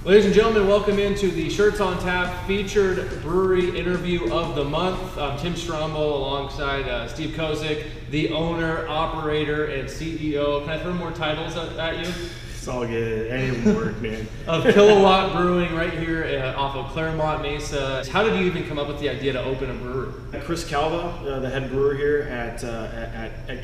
Ladies and gentlemen, welcome into the Shirts on Tap featured brewery interview of the month. I'm Tim Strombo alongside Steve Kozik, the owner, operator, and CEO. Can I throw more titles at you? It's all good. Any of them work, man. Of Kilowatt Brewing right here off of Claremont Mesa. How did you even come up with the idea to open a brewery? Chris Calva, the head brewer here at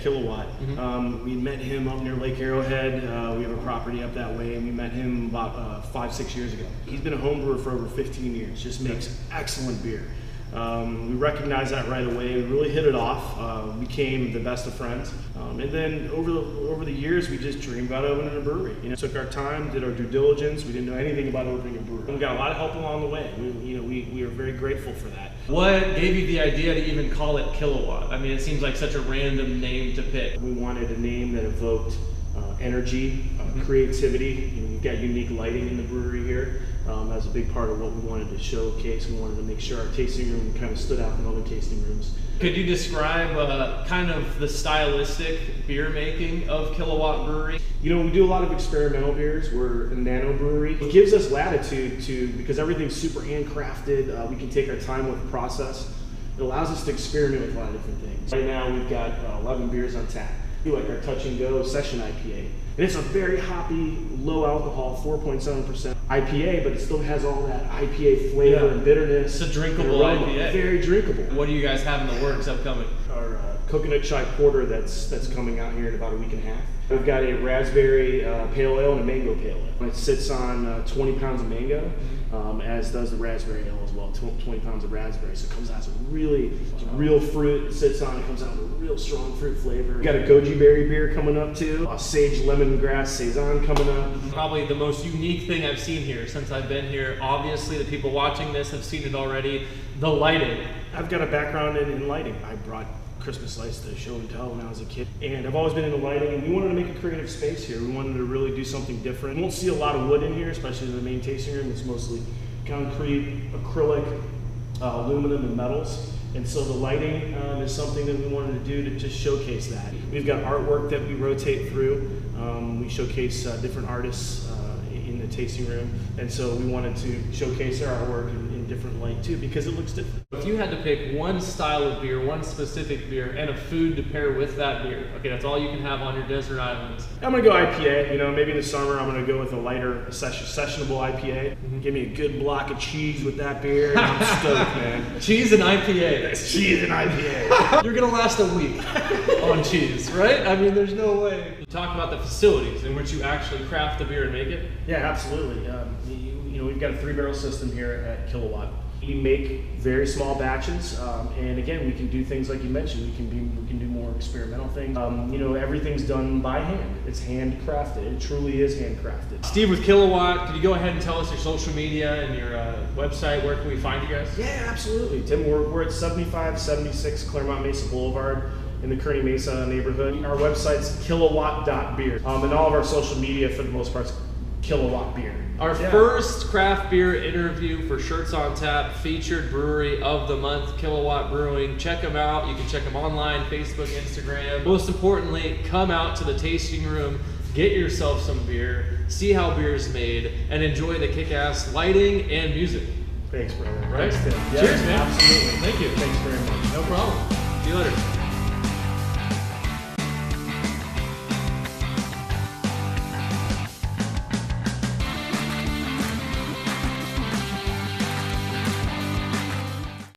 Kilowatt. Mm-hmm. We met him up near Lake Arrowhead. We have a property up that way, and we met him about 5-6 years ago. He's been a home brewer for over 15 years. Just makes excellent beer. We recognized that right away. We really hit it off. Became the best of friends. And then over the years, we just dreamed about opening a brewery. Took our time, did our due diligence. We didn't know anything about opening a brewery. We got a lot of help along the way. We are very grateful for that. What gave you the idea to even call it Kilowatt? I mean, it seems like such a random name to pick. We wanted a name that evoked energy, creativity. We've got unique lighting in the brewery here. That's a big part of what we wanted to showcase. We wanted to make sure our tasting room kind of stood out from other tasting rooms. Could you describe kind of the stylistic beer making of Kilowatt Brewery? We do a lot of experimental beers. We're a nano brewery. It gives us latitude because everything's super handcrafted. We can take our time with the process. It allows us to experiment with a lot of different things. Right now we've got 11 beers on tap. We like our Touch and Go Session IPA. And it's a very hoppy, low alcohol, 4.7% IPA, but it still has all that IPA flavor and bitterness. It's a drinkable IPA. Very drinkable. What do you guys have in the works upcoming? Our coconut chai porter that's coming out here in about a week and a half. We've got a raspberry pale ale and a mango pale ale. It sits on 20 pounds of mango, as does the raspberry ale as well, 20 pounds of raspberry. So it comes out as real fruit. It sits on, it comes out with a real strong fruit flavor. We've got a goji berry beer coming up too, a sage lemongrass saison coming up. Probably the most unique thing I've seen here since I've been here. Obviously the people watching this have seen it already, the lighting. I've got a background in lighting. I brought Christmas lights to show and tell when I was a kid, and I've always been into lighting, and we wanted to make a creative space here. We wanted to really do something different. You won't see a lot of wood in here, especially in the main tasting room. It's mostly concrete, acrylic, aluminum, and metals. And so the lighting is something that we wanted to do to just showcase that. We've got artwork that we rotate through. We showcase different artists in the tasting room, and so we wanted to showcase our artwork in different light too, because it looks different. If you had to pick one style of beer, one specific beer, and a food to pair with that beer, okay, that's all you can have on your desert islands. I'm gonna go IPA. Maybe in the summer I'm gonna go with a lighter, sessionable IPA. Give me a good block of cheese with that beer, and I'm stoked, man. Cheese and IPA. That's cheese and IPA. You're gonna last a week on cheese, right? I mean, there's no way. You talk about the facilities in which you actually craft the beer and make it. Yeah, absolutely. We've got a 3-barrel system here at Kilowatt. We make very small batches, and again, we can do things like you mentioned. We can do more experimental things. Everything's done by hand. It's handcrafted. It truly is handcrafted. Steve with Kilowatt, could you go ahead and tell us your social media and your website? Where can we find you guys? Yeah, absolutely, Tim. We're at 7576 Claremont Mesa Boulevard in the Kearney Mesa neighborhood. Our website's kilowatt.beer, and all of our social media, for the most part, is Kilowatt Beer. Our first craft beer interview for Shirts on Tap, featured brewery of the month, Kilowatt Brewing. Check them out. You can check them online, Facebook, Instagram. Most importantly, come out to the tasting room, get yourself some beer, see how beer is made, and enjoy the kick-ass lighting and music. Thanks, brother. Right? Thanks, Tim. Cheers, man. Absolutely. Thank you. Thanks very much. No problem. See you later.